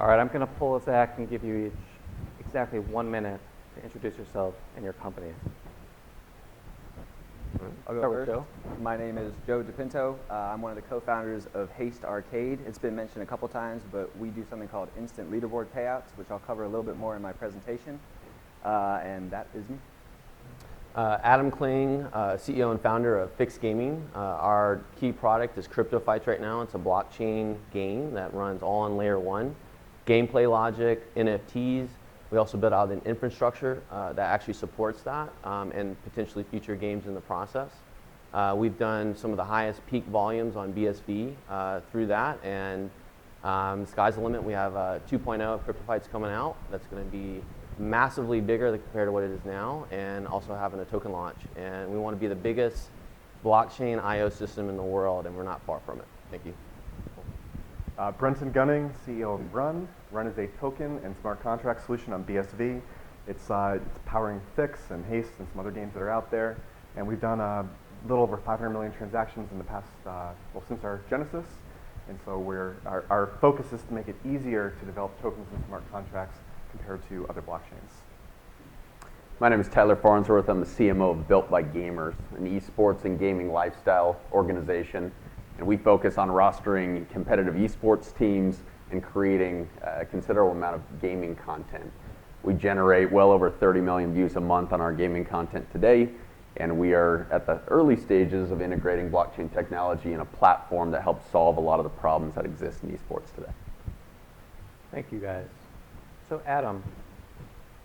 All right, I'm going to pull us back and give you each exactly 1 minute to introduce yourself and your company. I'll go first. Joe. My name is Joe Pinto. I'm one of the co-founders of Haste Arcade. It's been mentioned a couple times, but we do something called instant leaderboard payouts, which I'll cover a little bit more in my presentation. And that is me. Adam Kling, CEO and founder of Fyx Gaming. Our key product is Crypto Fights right now. It's a blockchain game that runs all on layer 1. Gameplay logic, NFTs. We also built out an infrastructure that actually supports that and potentially future games in the process. We've done some of the highest peak volumes on BSV through that, and sky's the limit. We have 2.0 of Crypto Fights coming out. That's going to be massively bigger compared to what it is now, and also having a token launch. And we want to be the biggest blockchain IO system in the world, and we're not far from it. Thank you. Brenton Gunning, CEO of Run. Run is a token and smart contract solution on BSV. It's powering Fyx and Haste and some other games that are out there. And we've done a little over 500 million transactions in the past, since our genesis. And so our focus is to make it easier to develop tokens and smart contracts compared to other blockchains. My name is Tyler Farnsworth. I'm the CMO of Built by Gamers, an esports and gaming lifestyle organization. And we focus on rostering competitive esports teams and creating a considerable amount of gaming content. We generate well over 30 million views a month on our gaming content today, and we are at the early stages of integrating blockchain technology in a platform that helps solve a lot of the problems that exist in esports today. Thank you, guys. So Adam,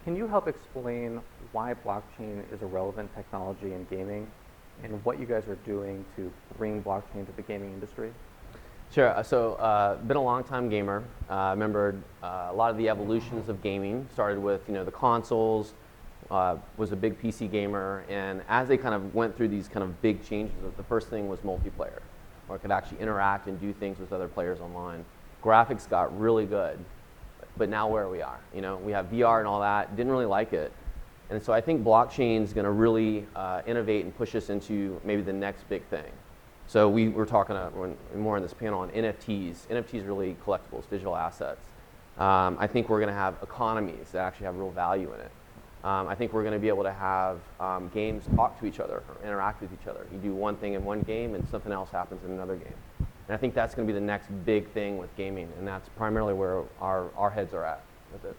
can you help explain why blockchain is a relevant technology in gaming and what you guys are doing to bring blockchain to the gaming industry? Sure. So, been a long time gamer. I remember a lot of the evolutions of gaming. Started with the consoles. Was a big PC gamer, and as they kind of went through these kind of big changes, the first thing was multiplayer, where I could actually interact and do things with other players online. Graphics got really good, but now where we are, we have VR and all that. Didn't really like it. And so I think blockchain is going to really innovate and push us into maybe the next big thing. So we were talking more on this panel on NFTs. NFTs are really collectibles, digital assets. I think we're going to have economies that actually have real value in it. I think we're going to be able to have games talk to each other or interact with each other. You do one thing in one game and something else happens in another game. And I think that's going to be the next big thing with gaming, and that's primarily where our heads are at. That's it.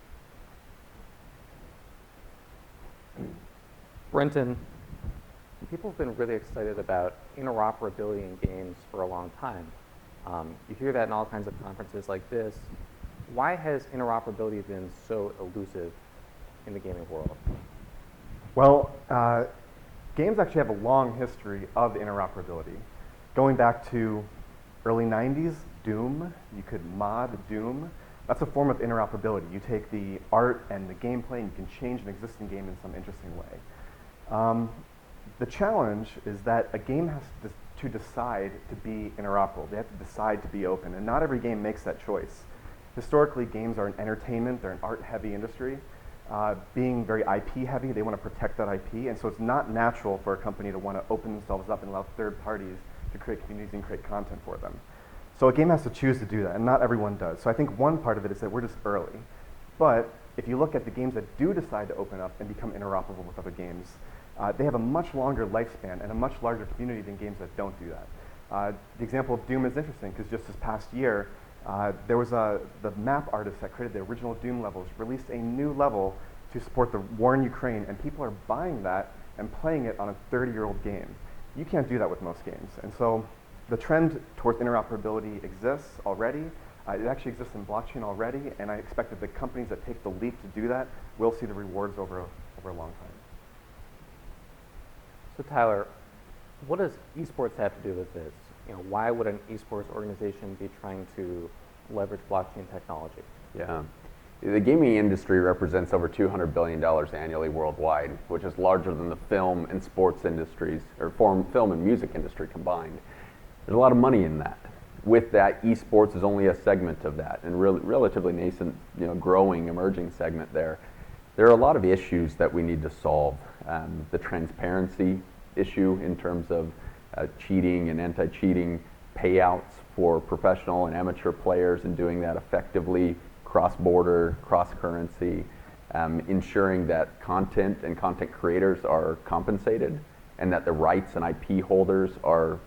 Brenton, people have been really excited about interoperability in games for a long time. You hear that in all kinds of conferences like this. Why has interoperability been so elusive in the gaming world? Well, games actually have a long history of interoperability. Going back to early 90s, Doom, you could mod Doom. That's a form of interoperability. You take the art and the gameplay and you can change an existing game in some interesting way. The challenge is that a game has to decide to be interoperable. They have to decide to be open, and not every game makes that choice. Historically, games are an entertainment, they're an art-heavy industry. Being very IP-heavy, they want to protect that IP, and so it's not natural for a company to want to open themselves up and allow third parties to create communities and create content for them. So a game has to choose to do that, and not everyone does. So I think one part of it is that we're just early. But if you look at the games that do decide to open up and become interoperable with other games, they have a much longer lifespan and a much larger community than games that don't do that. The example of Doom is interesting because just this past year, there was the map artist that created the original Doom levels released a new level to support the war in Ukraine, and people are buying that and playing it on a 30-year-old game. You can't do that with most games. And so the trend towards interoperability exists already. It actually exists in blockchain already, and I expect that the companies that take the leap to do that will see the rewards over a long time. So Tyler, what does esports have to do with this? Why would an esports organization be trying to leverage blockchain technology? Yeah. The gaming industry represents over $200 billion annually worldwide, which is larger than the film and sports industries, or film and music industry combined. There's a lot of money in that. With that, esports is only a segment of that, and relatively nascent, growing, emerging segment there. There are a lot of issues that we need to solve. The transparency issue in terms of cheating and anti-cheating payouts for professional and amateur players, and doing that effectively, cross-border, cross-currency, ensuring that content and content creators are compensated and that the rights and IP holders are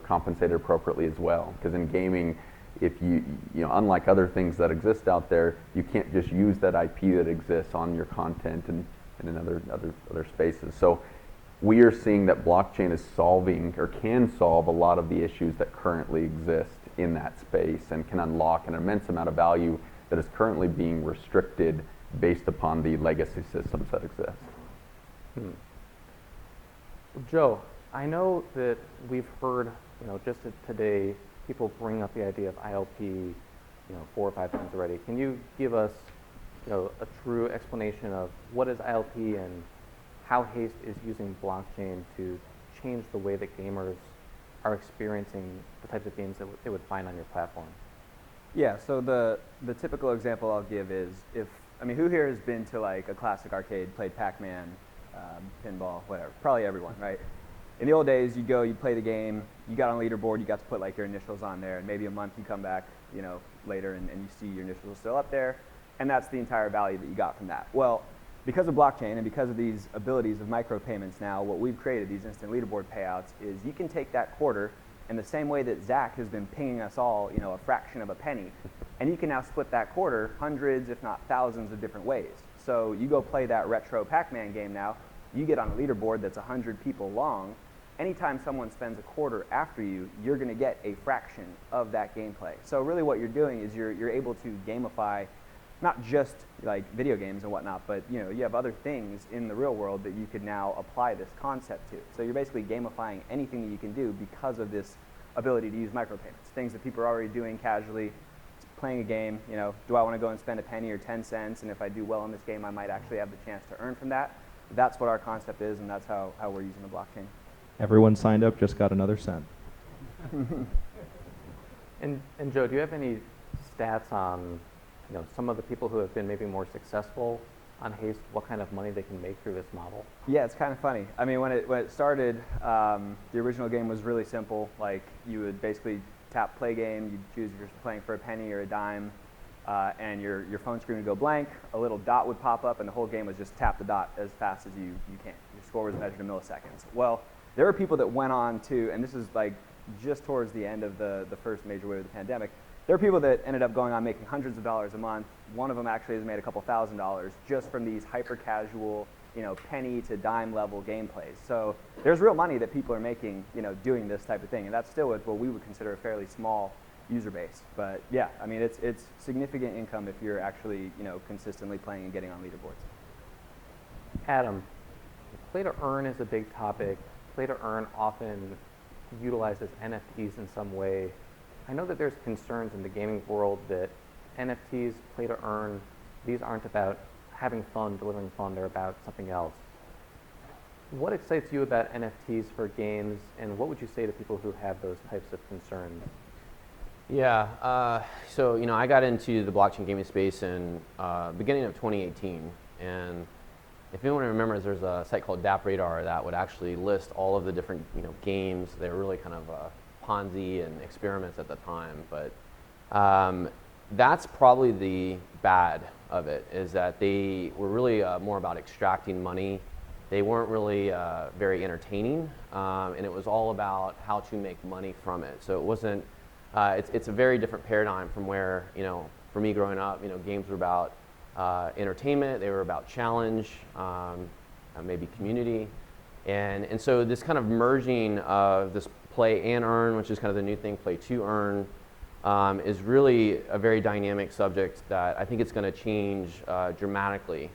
compensated appropriately as well. Because in gaming, if you know, unlike other things that exist out there, you can't just use that IP that exists on your content and in other spaces. So we are seeing that blockchain is solving or can solve a lot of the issues that currently exist in that space and can unlock an immense amount of value that is currently being restricted based upon the legacy systems that exist. Joe, I know that we've heard, just today, people bring up the idea of ILP, 4 or 5 times already. Can you give us, a true explanation of what is ILP and how Haste is using blockchain to change the way that gamers are experiencing the types of games that they would find on your platform? Yeah, so the typical example I'll give is who here has been to like a classic arcade, played Pac-Man, pinball, whatever? Probably everyone, right? In the old days, you'd go, you'd play the game, you got on a leaderboard, you got to put like your initials on there, and maybe a month you come back, later and you see your initials still up there, and that's the entire value that you got from that. Well, because of blockchain and because of these abilities of micropayments now, what we've created, these instant leaderboard payouts, is you can take that quarter in the same way that Zach has been pinging us all, a fraction of a penny, and you can now split that quarter hundreds, if not thousands of different ways. So you go play that retro Pac-Man game now, you get on a leaderboard that's 100 people long. Anytime someone spends a quarter after you, you're going to get a fraction of that gameplay. So really what you're doing is you're able to gamify not just like video games and whatnot, but you have other things in the real world that you could now apply this concept to. So you're basically gamifying anything that you can do because of this ability to use micropayments. Things that people are already doing casually, playing a game, do I want to go and spend a penny or 10 cents, and if I do well in this game, I might actually have the chance to earn from that. That's what our concept is, and that's how we're using the blockchain. Everyone signed up, just got another cent. And Joe, do you have any stats on, some of the people who have been maybe more successful on Haste, what kind of money they can make through this model? Yeah, it's kind of funny. I mean, when it started, the original game was really simple. Like, you would basically tap play game, you'd choose if you're playing for a penny or a dime, and your phone screen would go blank, a little dot would pop up, and the whole game was just tap the dot as fast as you can. Your score was measured in milliseconds. Well, there were people that went on to, and this is like just towards the end of the first major wave of the pandemic, there are people that ended up going on making hundreds of dollars a month. One of them actually has made a couple $1,000s just from these hyper casual, penny to dime level gameplays. So there's real money that people are making, doing this type of thing, and that's still what we would consider a fairly small user base. But yeah, I mean, it's significant income if you're actually, consistently playing and getting on leaderboards. Adam, play to earn is a big topic. Play to earn often utilizes NFTs in some way. I know that there's concerns in the gaming world that NFTs, play to earn, these aren't about having fun, delivering fun, they're about something else. What excites you about NFTs for games, and what would you say to people who have those types of concerns? Yeah, so I got into the blockchain gaming space in beginning of 2018, and if anyone remembers, there's a site called DappRadar that would actually list all of the different games. They were really kind of Ponzi and experiments at the time, but that's probably the bad of it, is that they were really more about extracting money. They weren't really very entertaining, and it was all about how to make money from it. So it wasn't, it's a very different paradigm from where, for me growing up, games were about entertainment, they were about challenge, maybe community. And so this kind of merging of this play and earn, which is kind of the new thing, play to earn, is really a very dynamic subject that I think it's going to change dramatically.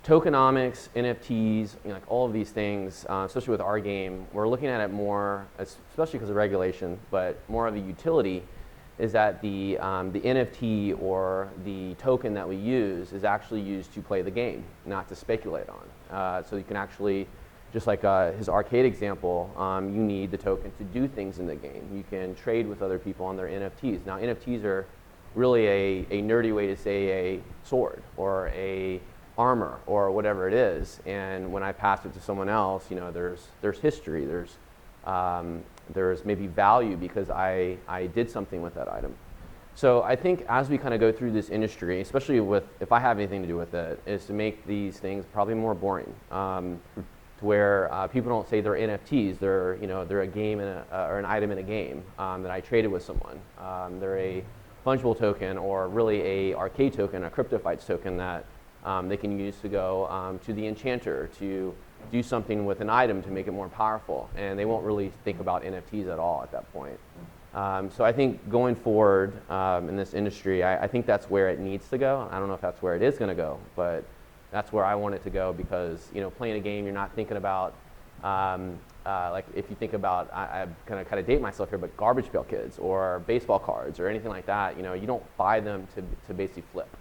Tokenomics, NFTs, like all of these things, especially with our game, we're looking at it more, especially because of regulation, but more of a utility, is that the NFT or the token that we use is actually used to play the game, not to speculate on. So you can actually, just like his arcade example, you need the token to do things in the game. You can trade with other people on their NFTs. Now NFTs are really a nerdy way to say a sword or a armor or whatever it is. And when I pass it to someone else, there's history, there's maybe value because I did something with that item. So I think as we kind of go through this industry, especially with, if I have anything to do with it, is to make these things probably more boring. To where people don't say they're NFTs, they're a game or an item in a game that I traded with someone. They're a fungible token, or really a arcade token, a CryptoFights token that they can use to go to the enchanter to do something with an item to make it more powerful, and they won't really think about NFTs at all at that point. So I think going forward in this industry, I think that's where it needs to go. I don't know if that's where it is going to go, but that's where I want it to go, because playing a game, you're not thinking about like, if you think about, I'm gonna kind of date myself here, but garbage pail kids or baseball cards or anything like that, you don't buy them to basically flip.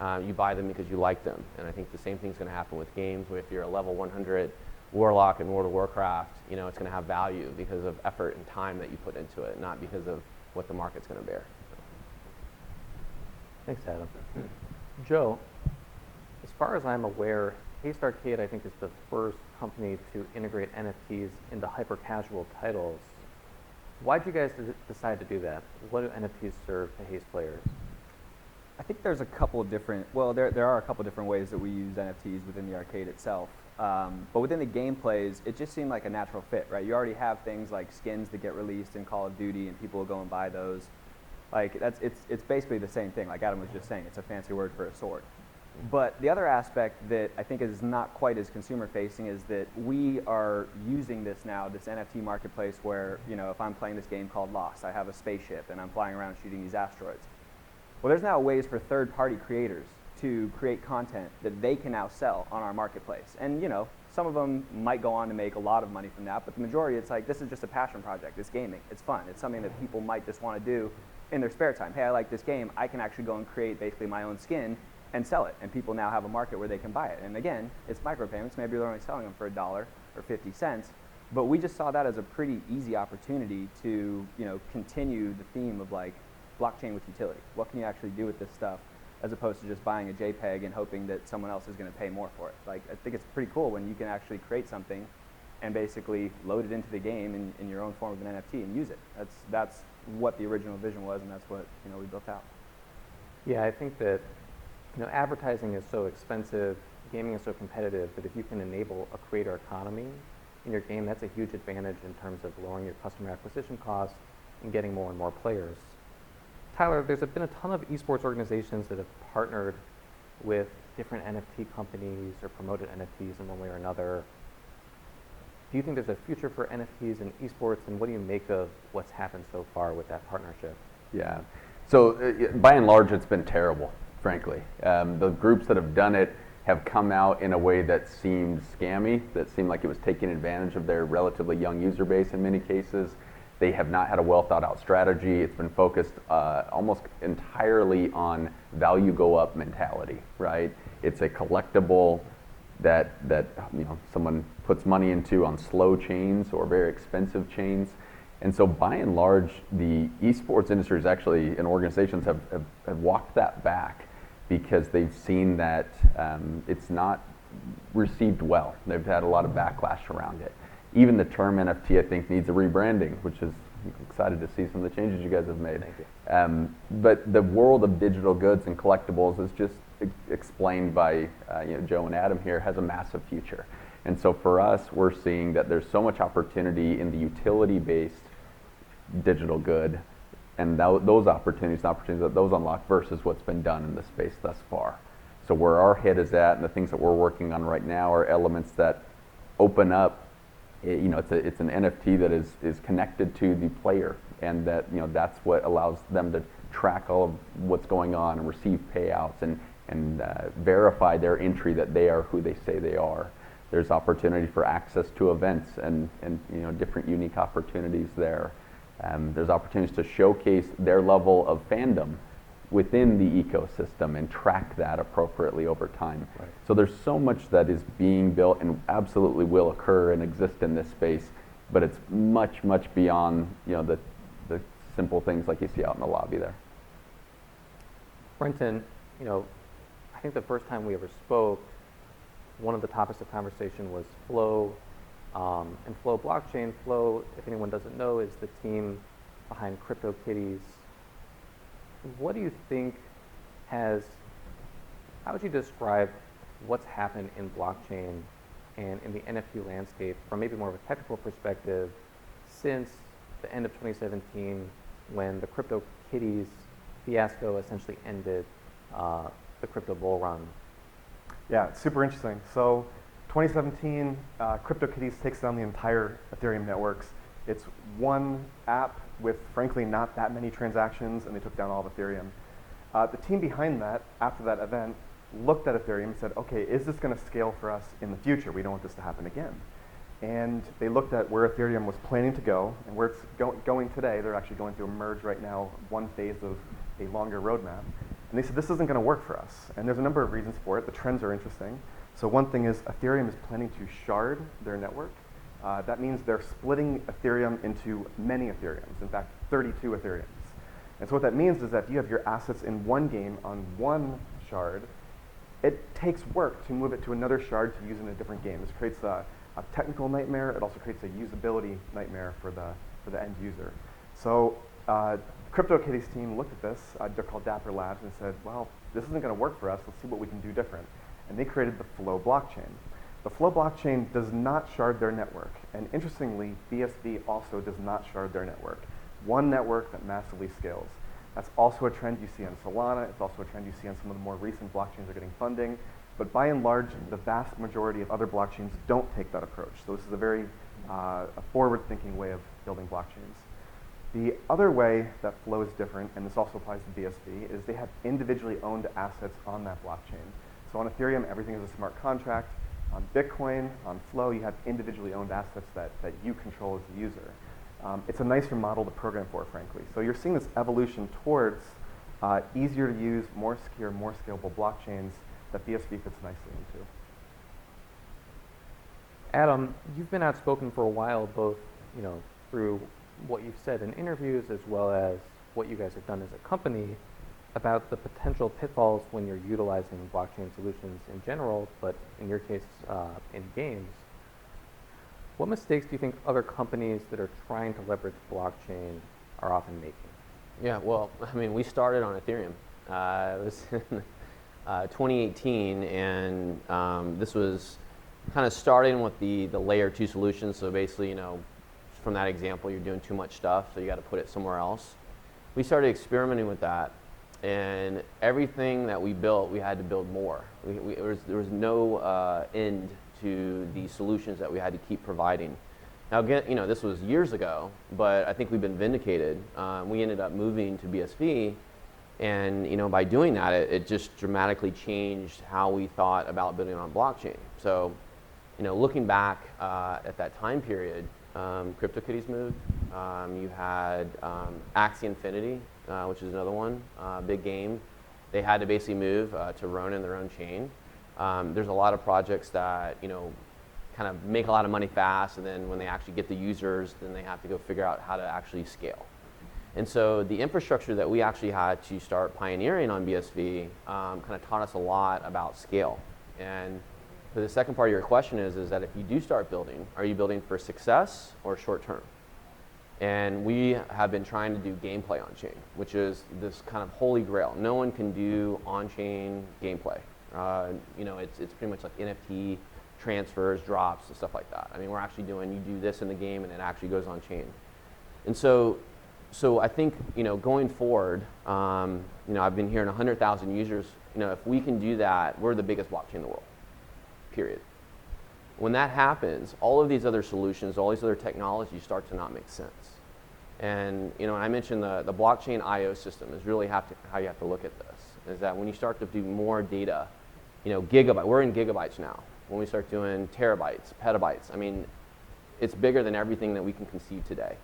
You buy them because you like them, and I think the same thing's going to happen with games. If you're a level 100 warlock in World of Warcraft, it's going to have value because of effort and time that you put into it, not because of what the market's going to bear. Thanks, Adam. Joe, as far as I'm aware, Haste Arcade, I think, is the first company to integrate NFTs into hyper-casual titles. Why'd you guys decide to do that? What do NFTs serve to Haste players? I think there's a couple of different, well, there are a couple different ways that we use NFTs within the arcade itself. But within the gameplays, it just seemed like a natural fit, right? You already have things like skins that get released in Call of Duty, and people will go and buy those. Like, it's basically the same thing, like Adam was just saying. It's a fancy word for a sword. But the other aspect that I think is not quite as consumer-facing is that we are using this now, this NFT marketplace, where, if I'm playing this game called Lost, I have a spaceship and I'm flying around shooting these asteroids. Well, there's now ways for third-party creators to create content that they can now sell on our marketplace. And, some of them might go on to make a lot of money from that, but the majority, it's like, this is just a passion project. It's gaming. It's fun. It's something that people might just want to do in their spare time. Hey, I like this game. I can actually go and create basically my own skin and sell it. And people now have a market where they can buy it. And again, it's micropayments. Maybe they're only selling them for $1 or 50 cents. But we just saw that as a pretty easy opportunity to, continue the theme of like blockchain with utility. What can you actually do with this stuff, as opposed to just buying a JPEG and hoping that someone else is going to pay more for it. Like, I think it's pretty cool when you can actually create something and basically load it into the game in your own form of an NFT and use it. That's what the original vision was, and that's what we built out. Yeah, I think that advertising is so expensive, gaming is so competitive, that if you can enable a creator economy in your game, that's a huge advantage in terms of lowering your customer acquisition costs and getting more and more players. Tyler, there's been a ton of esports organizations that have partnered with different NFT companies or promoted NFTs in one way or another. Do you think there's a future for NFTs in esports, and what do you make of what's happened so far with that partnership? Yeah. So by and large, it's been terrible, frankly. The groups that have done it have come out in a way that seemed scammy, that seemed like it was taking advantage of their relatively young user base in many cases. They have not had a well thought out strategy. It's been focused almost entirely on value go up mentality, right? It's a collectible that someone puts money into on slow chains or very expensive chains. And so by and large, the esports industry is actually, and organizations have walked that back because they've seen that it's not received well. They've had a lot of backlash around it. Even the term NFT, I think, needs a rebranding, which is, I'm excited to see some of the changes you guys have made. Thank you. But the world of digital goods and collectibles is just explained by Joe and Adam here, has a massive future. And so for us, we're seeing that there's so much opportunity in the utility-based digital good, and those opportunities, that those unlock versus what's been done in the space thus far. So where our head is at, and the things that we're working on right now, are elements that open up. It's an NFT that is connected to the player, and that that's what allows them to track all of what's going on and receive payouts and verify their entry that they are who they say they are. There's opportunity for access to events and different unique opportunities there. There's opportunities to showcase their level of fandom within the ecosystem and track that appropriately over time. Right. So there's so much that is being built and absolutely will occur and exist in this space, but it's much, much beyond the simple things like you see out in the lobby there. Brenton, I think the first time we ever spoke, one of the topics of conversation was Flow and Flow blockchain. Flow, if anyone doesn't know, is the team behind CryptoKitties. what do you think has, how would you describe what's happened in blockchain and in the NFT landscape from maybe more of a technical perspective since the end of 2017 when the CryptoKitties fiasco essentially ended the crypto bull run? Yeah, it's super interesting. So 2017, CryptoKitties takes down the entire Ethereum networks. It's one app with, frankly, not that many transactions, and they took down all of Ethereum. The team behind that, after that event, looked at Ethereum and said, okay, is this going to scale for us in the future? We don't want this to happen again. And they looked at where Ethereum was planning to go and where it's going today. They're actually going through a merge right now, one phase of a longer roadmap. And they said, this isn't going to work for us. And there's a number of reasons for it. The trends are interesting. So one thing is Ethereum is planning to shard their network. That means they're splitting Ethereum into many Ethereums, in fact, 32 Ethereums. And so what that means is that if you have your assets in one game on one shard, it takes work to move it to another shard to use in a different game. This creates a technical nightmare. It also creates a usability nightmare for the end user. So CryptoKitties team looked at this. They're called Dapper Labs and said, well, this isn't going to work for us. Let's see what we can do different. And they created the Flow blockchain. The Flow blockchain does not shard their network. And interestingly, BSV also does not shard their network. One network that massively scales. That's also a trend you see on Solana. It's also a trend you see on some of the more recent blockchains that are getting funding. But by and large, the vast majority of other blockchains don't take that approach. So this is a very a forward-thinking way of building blockchains. The other way that Flow is different, and this also applies to BSV, is they have individually owned assets on that blockchain. So on Ethereum, everything is a smart contract. On Bitcoin, on Flow, you have individually owned assets that you control as the user. It's a nicer model to program for, frankly. So you're seeing this evolution towards easier to use, more secure, more scalable blockchains that BSV fits nicely into. Adam, you've been outspoken for a while, both through what you've said in interviews as well as what you guys have done as a company about the potential pitfalls when you're utilizing blockchain solutions in general, but in your case, in games. What mistakes do you think other companies that are trying to leverage blockchain are often making? Yeah, well, I mean, we started on Ethereum. It was in 2018, and this was kind of starting with the layer 2 solutions. So basically, from that example, you're doing too much stuff, so you got to put it somewhere else. We started experimenting with that, and everything that we built, we had to build more. There was no end to the solutions that we had to keep providing. Now again, this was years ago, but I think we've been vindicated. We ended up moving to BSV, and by doing that, it just dramatically changed how we thought about building on blockchain. So, looking back at that time period, CryptoKitties moved. You had Axie Infinity, which is another one, big game. They had to basically move to run in their own chain. There's a lot of projects that kind of make a lot of money fast, and then when they actually get the users, then they have to go figure out how to actually scale. And so the infrastructure that we actually had to start pioneering on BSV kind of taught us a lot about scale. And for the second part of your question is that if you do start building, are you building for success or short term? And we have been trying to do gameplay on chain, which is this kind of holy grail. No one can do on-chain gameplay. It's pretty much like NFT transfers, drops, and stuff like that. I mean, we're actually doing, you do this in the game and it actually goes on chain. And so I think, going forward, I've been hearing 100,000 users. If we can do that, we're the biggest blockchain in the world, period. When that happens, all of these other solutions, all these other technologies start to not make sense. And, I mentioned the blockchain IO system is really how you have to look at this, is that when you start to do more data, gigabyte, we're in gigabytes now. When we start doing terabytes, petabytes, I mean, it's bigger than everything that we can conceive today.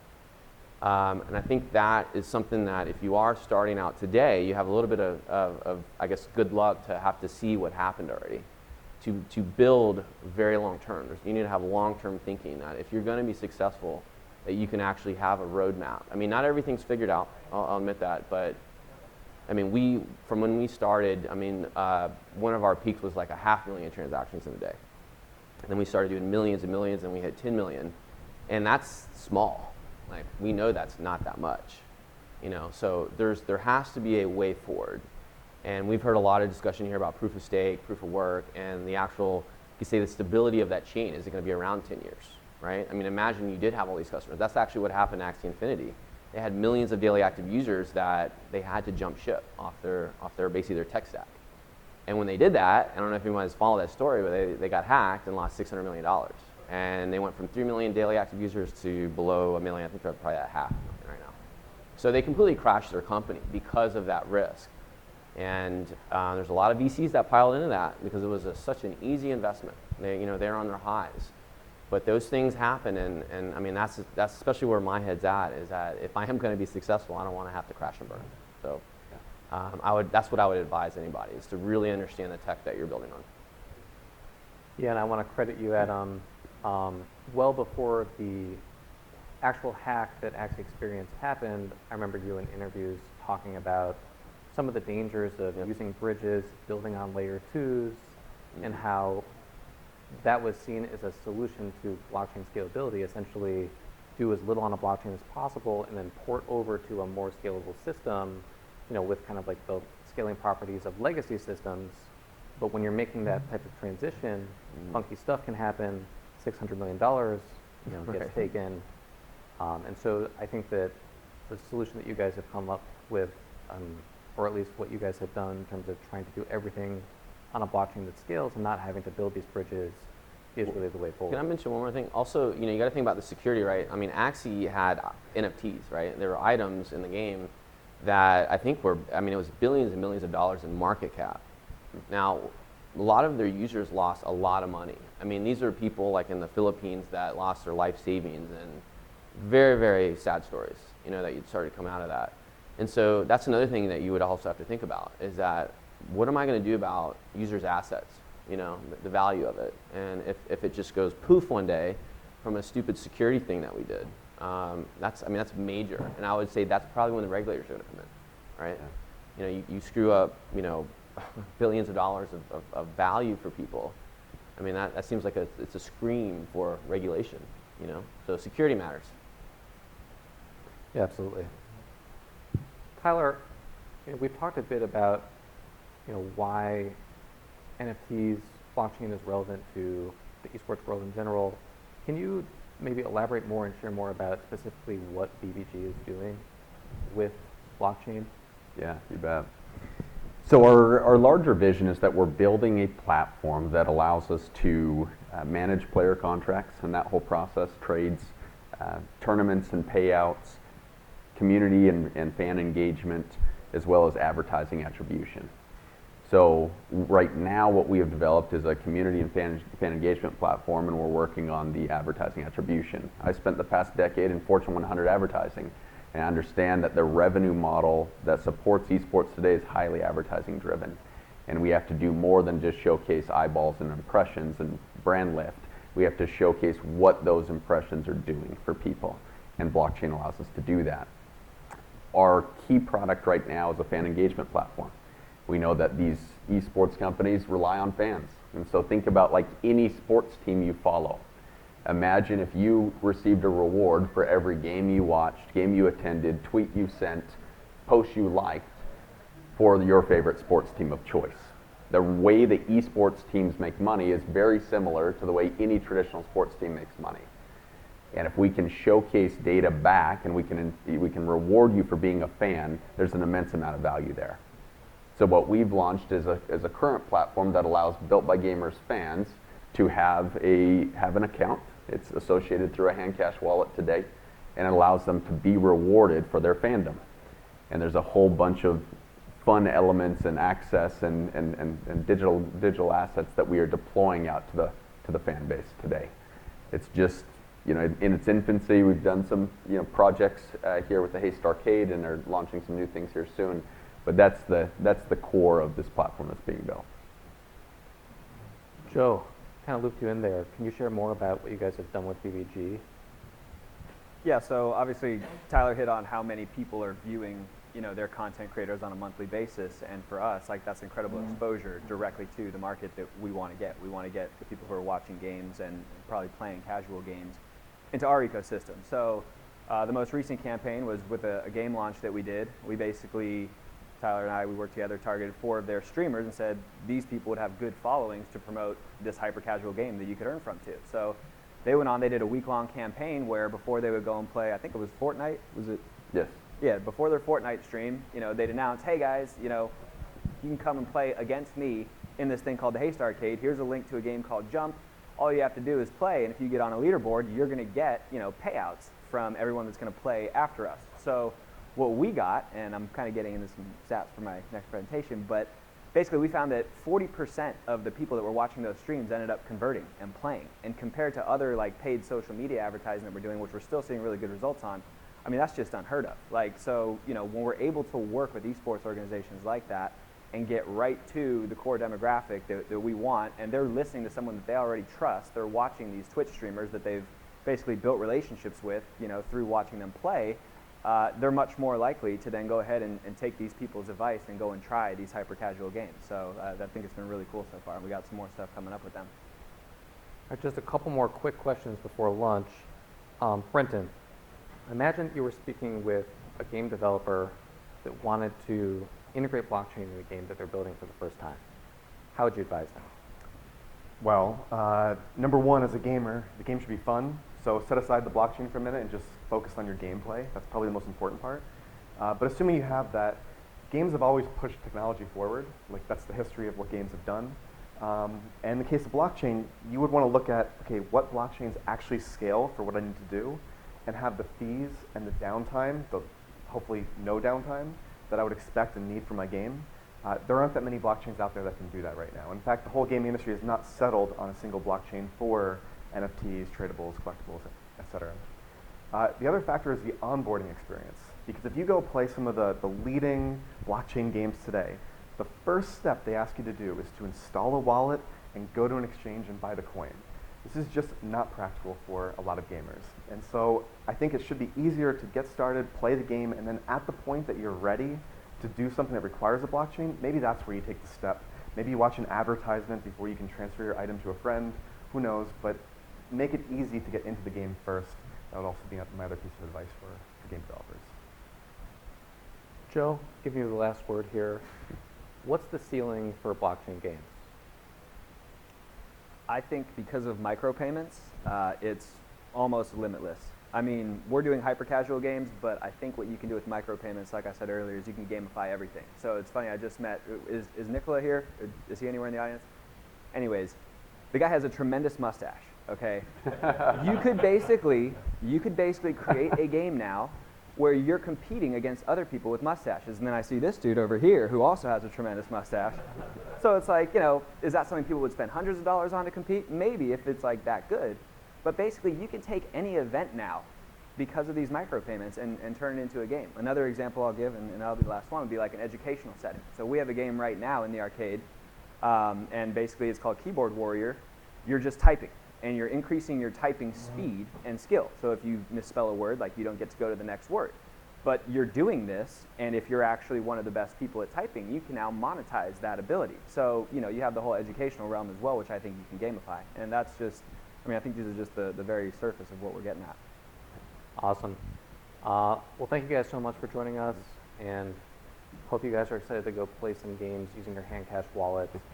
And I think that is something that if you are starting out today, you have a little bit of I guess, good luck to have to see what happened already. To build very long term. You need to have long-term thinking that if you're going to be successful, that you can actually have a roadmap. I mean, not everything's figured out, I'll admit that, but I mean, from when we started, I mean, one of our peaks was like 500,000 transactions in a day. And then we started doing millions and millions, and we hit 10 million. And that's small. Like, we know that's not that much. So there has to be a way forward. And we've heard a lot of discussion here about proof of stake, proof of work, and the actual, you could say the stability of that chain. Is it going to be around 10 years, right? I mean, imagine you did have all these customers. That's actually what happened to Axie Infinity. They had millions of daily active users that they had to jump ship off their basically their tech stack. And when they did that, I don't know if anyone has followed that story, but they got hacked and lost $600 million. And they went from 3 million daily active users to below a million. I think they're probably at half right now. So they completely crashed their company because of that risk. And there's a lot of VCs that piled into that because it was such an easy investment. They're on their highs. But those things happen, and I mean, that's especially where my head's at, is that if I am going to be successful, I don't want to have to crash and burn. So that's what I would advise anybody, is to really understand the tech that you're building on. Yeah, and I want to credit you, Adam. Well before the actual hack that Axie experienced happened, I remember you in interviews talking about some of the dangers of using bridges, building on layer 2s, and how that was seen as a solution to blockchain scalability. Essentially, do as little on a blockchain as possible and then port over to a more scalable system, with kind of like the scaling properties of legacy systems. But when you're making that type of transition, funky stuff can happen. $600 million, gets taken. And so I think that the solution that you guys have come up with, or at least what you guys have done in terms of trying to do everything on a blockchain that scales and not having to build these bridges, is really the way forward. Can I mention one more thing? Also, you got to think about the security, right? I mean, Axie had NFTs, right? There were items in the game that I think it was billions and millions of dollars in market cap. Now, a lot of their users lost a lot of money. I mean, these are people like in the Philippines that lost their life savings, and very, very sad stories, that you'd started to come out of that. And so that's another thing that you would also have to think about, is that what am I going to do about users' assets, the value of it? And if it just goes poof one day from a stupid security thing that we did, that's major. And I would say that's probably when the regulators are going to come in, right? Yeah. You screw up, billions of dollars of value for people. I mean, that seems like it's a scream for regulation, So security matters. Yeah, absolutely. Tyler, we've talked a bit about, why NFTs, blockchain is relevant to the esports world in general. Can you maybe elaborate more and share more about specifically what BBG is doing with blockchain? Yeah, you bet. So our larger vision is that we're building a platform that allows us to manage player contracts and that whole process, trades, tournaments and payouts, community and fan engagement, as well as advertising attribution. So right now what we have developed is a community and fan engagement platform, and we're working on the advertising attribution. I spent the past decade in Fortune 100 advertising, and I understand that the revenue model that supports esports today is highly advertising driven. And we have to do more than just showcase eyeballs and impressions and brand lift. We have to showcase what those impressions are doing for people, and blockchain allows us to do that. Our key product right now is a fan engagement platform. We know that these esports companies rely on fans. And so think about like any sports team you follow. Imagine if you received a reward for every game you watched, game you attended, tweet you sent, post you liked for your favorite sports team of choice. The way the esports teams make money is very similar to the way any traditional sports team makes money. And if we can showcase data back and we can reward you for being a fan, there's an immense amount of value there. So what we've launched is a current platform that allows Built by Gamers fans to have an account. It's associated through a Handcash wallet today, and it allows them to be rewarded for their fandom. And there's a whole bunch of fun elements and access and digital assets that we are deploying out to the fan base today. It's just in its infancy. We've done some projects here with the Haste Arcade, and they're launching some new things here soon. But that's the core of this platform that's being built. Joe, kind of looped you in there. Can you share more about what you guys have done with BBG? Yeah, so obviously Tyler hit on how many people are viewing their content creators on a monthly basis, and for us, like, that's incredible exposure directly to the market that we want to get. We want to get the people who are watching games and probably playing casual games into our ecosystem. So The most recent campaign was with a game launch that we did. We basically, Tyler and I, we worked together, targeted 4 of their streamers and said these people would have good followings to promote this hyper-casual game that you could earn from too. So they went on, they did a week-long campaign where before they would go and play, I think it was Fortnite, was it? Yes. Yeah, before their Fortnite stream, they'd announce, hey guys, you can come and play against me in this thing called the Haste Arcade. Here's a link to a game called Jump. All you have to do is play, and if you get on a leaderboard, you're going to get, payouts from everyone that's going to play after us. So what we got, and I'm kind of getting into some stats for my next presentation, but basically we found that 40% of the people that were watching those streams ended up converting and playing. And compared to other paid social media advertising that we're doing, which we're still seeing really good results on, I mean, that's just unheard of. When we're able to work with esports organizations like that and get right to the core demographic that we want, and they're listening to someone that they already trust, they're watching these Twitch streamers that they've basically built relationships with, through watching them play, they're much more likely to then go ahead and take these people's advice and go and try these hyper-casual games. So I think it's been really cool so far. We got some more stuff coming up with them. All right, just a couple more quick questions before lunch. Brenton, imagine you were speaking with a game developer that wanted to integrate blockchain into a game that they're building for the first time. How would you advise them? Well, number one, as a gamer, the game should be fun. So set aside the blockchain for a minute and just focus on your gameplay. That's probably the most important part. But assuming you have that, games have always pushed technology forward. That's the history of what games have done. And in the case of blockchain, you would want to look at, okay, what blockchains actually scale for what I need to do, and have the fees and the downtime, the hopefully no downtime, that I would expect and need for my game. There aren't that many blockchains out there that can do that right now. In fact, the whole gaming industry is not settled on a single blockchain for NFTs, tradables, collectibles, etc. The other factor is the onboarding experience. Because if you go play some of the leading blockchain games today, the first step they ask you to do is to install a wallet and go to an exchange and buy the coin. This is just not practical for a lot of gamers. And so I think it should be easier to get started, play the game, and then at the point that you're ready to do something that requires a blockchain, maybe that's where you take the step. Maybe you watch an advertisement before you can transfer your item to a friend, who knows, but make it easy to get into the game first. That would also be my other piece of advice for game developers. Joe, giving you the last word here. What's the ceiling for blockchain games? I think because of micropayments, it's almost limitless. I mean, we're doing hyper-casual games, but I think what you can do with micropayments, like I said earlier, is you can gamify everything. So it's funny, I just met, is Nicola here? Is he anywhere in the audience? Anyways, the guy has a tremendous mustache, okay? You could basically create a game now where you're competing against other people with mustaches. And then I see this dude over here who also has a tremendous mustache. So it's like, is that something people would spend hundreds of dollars on to compete? Maybe, if it's that good. But basically, you can take any event now because of these micropayments and turn it into a game. Another example I'll give, and that'll be the last one, would be like an educational setting. So we have a game right now in the arcade, and basically it's called Keyboard Warrior. You're just typing, and you're increasing your typing speed and skill. So if you misspell a word, you don't get to go to the next word. But you're doing this, and if you're actually one of the best people at typing, you can now monetize that ability. So, you have the whole educational realm as well, which I think you can gamify. And that's just, I think these are just the very surface of what we're getting at. Awesome. Well, thank you guys so much for joining us, and hope you guys are excited to go play some games using your hand cash wallet.